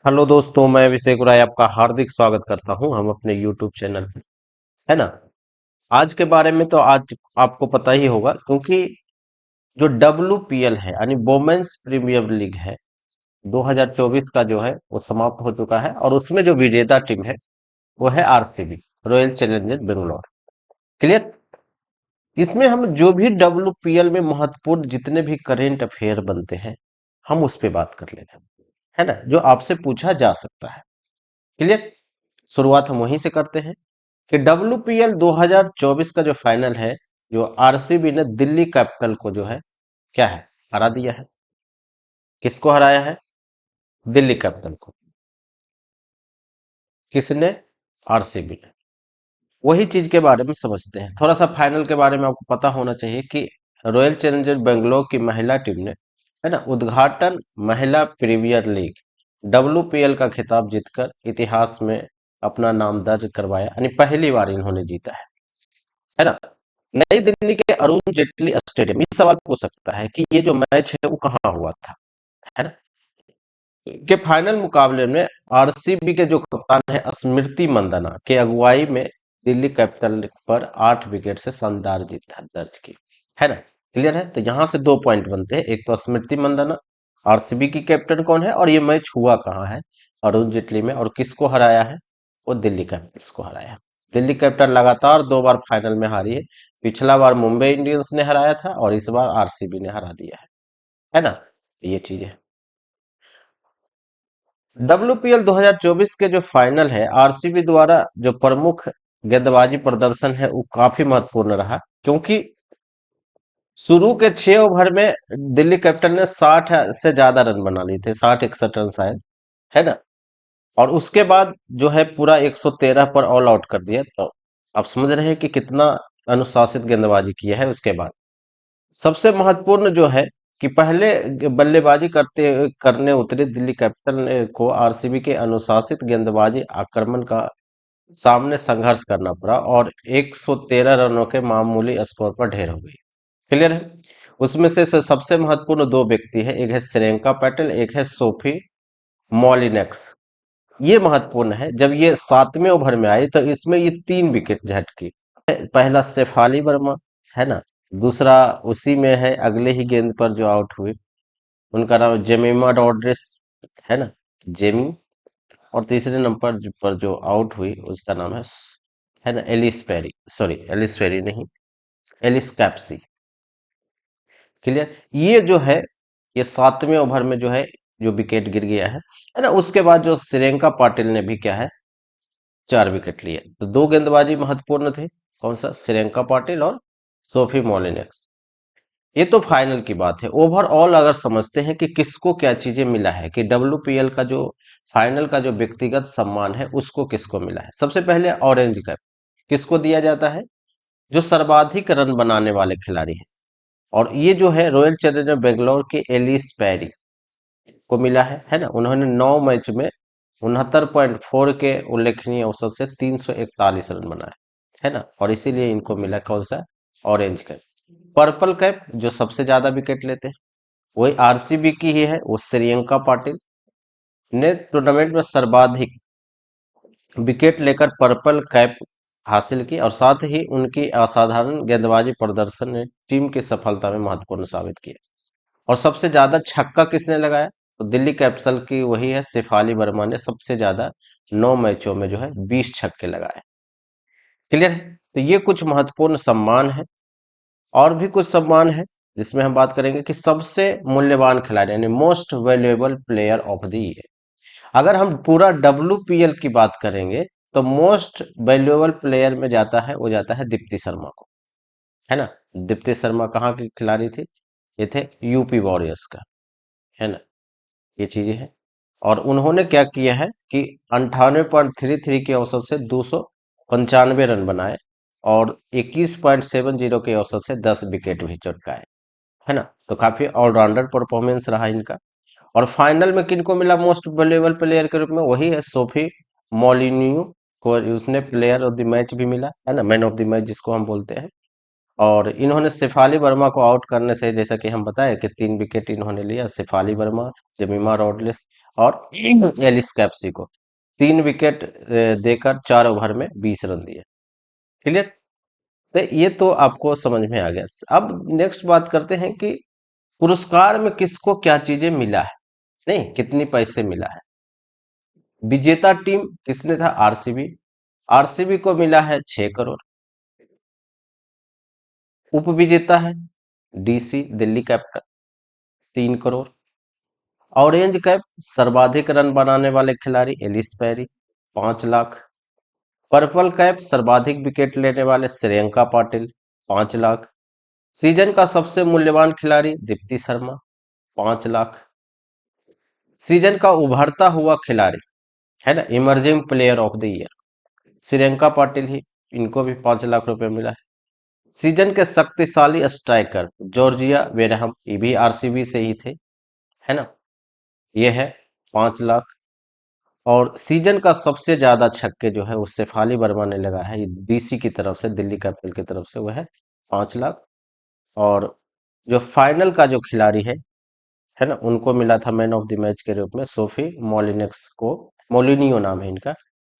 Hello दोस्तों, मैं अभिषेक राय आपका हार्दिक स्वागत करता हूं हम अपने यूट्यूब चैनल पे। है ना। आज के बारे में तो आज आपको पता ही होगा, क्योंकि जो WPL है यानी वोमेन्स प्रीमियर लीग है 2024 का जो है वो समाप्त हो चुका है, और उसमें जो विजेता टीम है वो है RCB, royal Challengers Bangalore. Clear. इसमें हम जो भी WPL में महत्वपूर्ण जितने भी करेंट अफेयर बनते हैं हम उस पे बात कर लेते हैं। है ना, जो आपसे पूछा जा सकता है। क्लियर। शुरुआत हम वहीं से करते हैं कि WPL 2024 का जो फाइनल है, जो RCB ने दिल्ली कैपिटल को जो है क्या है, हरा दिया है। किसको हराया है? दिल्ली कैपिटल को। किसने? RCB ने। वही चीज के बारे में समझते हैं। थोड़ा सा फाइनल के बारे में आपको पता होना चाहिए कि रॉयल चैलेंजर्स बेंगलोर की महिला टीम ने, है ना, उद्घाटन महिला प्रीमियर लीग WPL का खिताब जीतकर इतिहास में अपना नाम दर्ज करवाया, यानी पहली बार इन्होंने जीता है ना। नई दिल्ली के अरुण जेटली स्टेडियम। इस सवाल पूछ सकता है कि ये जो मैच है वो कहाँ हुआ था। है ना। के फाइनल मुकाबले में RCB के जो कप्तान है स्मृति मंदाना के अगुवाई में दिल्ली कैपिटल पर 8 विकेट से शानदार जीत दर्ज की। है ना। क्लियर है। तो यहां से 2 पॉइंट बनते हैं। एक तो स्मृति मंदाना, RCB की कैप्टन कौन है, और ये मैच हुआ कहाँ है, अरुण जेटली में, और किसको हराया है, वो दिल्ली कैपिटल्स को हराया है। दिल्ली कैपिटल लगातार 2 बार फाइनल में हारी है। पिछला बार मुंबई इंडियंस ने हराया था और इस बार RCB ने हरा दिया है ना। ये चीज है। WPL 2024 के जो फाइनल है, RCB द्वारा जो प्रमुख गेंदबाजी प्रदर्शन है वो काफी महत्वपूर्ण रहा, क्योंकि शुरू के 6 ओवर में दिल्ली कैपिटल ने 60 से ज्यादा रन बना लिए थे, 60-61 रन शायद। है ना। और उसके बाद जो है पूरा 113 पर ऑल आउट कर दिया। तो आप समझ रहे हैं कि कितना अनुशासित गेंदबाजी किया है। उसके बाद सबसे महत्वपूर्ण जो है कि पहले बल्लेबाजी करने उतरे दिल्ली कैपिटल को RCB के अनुशासित गेंदबाजी आक्रमण का सामने संघर्ष करना पड़ा, और 113 रनों के मामूली स्कोर पर ढेर हो गई। क्लियर है। उसमें से सबसे महत्वपूर्ण 2 व्यक्ति है, एक है श्रेयंका पैटेल, एक है सोफी मॉलिनेक्स। ये महत्वपूर्ण है। जब ये 7वें ओवर में आई तो इसमें ये 3 विकेट झटकी। पहला शेफाली वर्मा, है ना। दूसरा उसी में है, अगले ही गेंद पर जो आउट हुए, उनका नाम जेमिमा रॉड्रिग्स, है ना, जेमी। और तीसरे नंबर पर जो आउट हुई उसका नाम है ना, Ellyse Perry, sorry Ellyse Perry नहीं, एलिस कैप्सी। क्लियर। ये जो है, ये 7वें ओवर में जो है जो विकेट गिर गया है ना। उसके बाद जो श्रेयंका पाटिल ने भी क्या है, 4 विकेट लिए। तो 2 गेंदबाजी महत्वपूर्ण थे, कौन सा, श्रेयंका पाटिल और सोफी मोलिनेक्स। ये तो फाइनल की बात है। ओवरऑल अगर समझते हैं कि किसको क्या चीजें मिला है, कि WPL का जो फाइनल का जो व्यक्तिगत सम्मान है उसको किसको मिला है। सबसे पहले ऑरेंज कैप किसको दिया जाता है, जो सर्वाधिक रन बनाने वाले खिलाड़ी हैं। और ये जो है रॉयल चैलेंजर बेंगलोर के एलिस पैरी को मिला है ना। उन्होंने 9 मैच में 69.4 के उल्लेखनीय औसत से 341 रन बनाए, है ना। और इसीलिए इनको मिला कौन सा, ऑरेंज कैप। पर्पल कैप जो सबसे ज्यादा विकेट लेते हैं वही RCB की ही है, वो श्रेयंका पाटिल ने टूर्नामेंट में सर्वाधिक विकेट लेकर पर्पल कैप हासिल की, और साथ ही उनकी असाधारण गेंदबाजी प्रदर्शन ने टीम की सफलता में महत्वपूर्ण साबित किया। और सबसे ज्यादा छक्का किसने लगाया, तो दिल्ली कैपिटल की वही है, शेफाली वर्मा ने सबसे ज्यादा 9 मैचों में जो है 20 छक्के लगाए। क्लियर है। तो ये कुछ महत्वपूर्ण सम्मान है। और भी कुछ सम्मान है जिसमें हम बात करेंगे कि सबसे मूल्यवान खिलाड़ी यानी most valuable player of the year. अगर हम पूरा WPL की बात करेंगे तो मोस्ट वैल्यूएबल प्लेयर में जाता है, वो जाता है दीप्ति शर्मा को। है ना। दीप्ति शर्मा कहाँ की खिलाड़ी थी, ये थे यूपी वॉरियर्स का। है ना। ये चीजें हैं। और उन्होंने क्या किया है कि 98.33 के औसत से 295 रन बनाए, और 21.70 के औसत से 10 विकेट भी चटकाए। है ना। तो काफी ऑलराउंडर परफॉर्मेंस रहा इनका। और फाइनल में किनको मिला मोस्ट वैल्यूएबल प्लेयर के रूप में, वही है सोफी मोलिन्यू को। उसने प्लेयर ऑफ द मैच भी मिला, है ना, मैन ऑफ द मैच जिसको हम बोलते हैं। और इन्होंने शेफाली वर्मा को आउट करने से, जैसा कि हम बताए कि 3 विकेट इन्होंने लिया, शेफाली वर्मा, जेमिमा रॉड्रिग्स और एलिस कैप्सी को 3 विकेट देकर 4 ओवर में 20 रन दिए। क्लियर? तो ये तो आपको समझ में आ गया। अब नेक्स्ट बात करते हैं कि पुरस्कार में किसको क्या चीजें मिला है, नहीं कितनी पैसे मिला है। विजेता टीम किसने था? आरसीबी। आरसीबी को मिला है 6 करोड़। उप विजेता है DC Delhi capital, 3 crore. Orange cap सर्वाधिक रन बनाने वाले खिलाड़ी एलिस पैरी, 5 लाख। पर्पल कैप सर्वाधिक विकेट लेने वाले श्रेयंका पाटिल, 5 लाख। सीजन का सबसे मूल्यवान खिलाड़ी दीप्ति शर्मा, 5 लाख। सीजन का उभरता हुआ खिलाड़ी है ना, emerging player of the year, Shreyanka Patil ही, इनको भी 5 लाख रुपए मिला है। सीजन के शक्तिशाली स्ट्राइकर जॉर्जिया बेरहम, ये भी आरसीबी से ही थे, है ना, ये है 5 लाख। और सीजन का सबसे ज्यादा छक्के जो है वो शेफाली वर्मा ने लगा है, ये डीसी की तरफ से, दिल्ली कैपिटल की तरफ से, वो है 5 लाख। और जो फाइनल का जो खिलाड़ी है ना, उनको मिला था मैन ऑफ द मैच के रूप में सोफी मोलिनेक्स को, मोलिनियो नाम है इनका,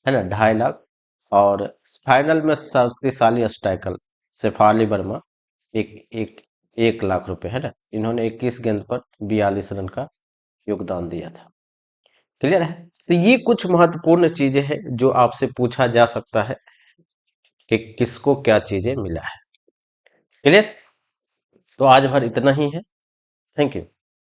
है ना, 2.5 लाख। और फाइनल में शक्तिशाली स्ट्राइकर शेफाली वर्मा, एक एक 1 लाख रुपए, है ना, इन्होंने 21 गेंद पर 42 रन का योगदान दिया था। क्लियर है? तो ये कुछ महत्वपूर्ण चीजें हैं जो आपसे पूछा जा सकता है कि किसको क्या चीजें मिला है। क्लियर? तो आज भर इतना ही है। Thank you.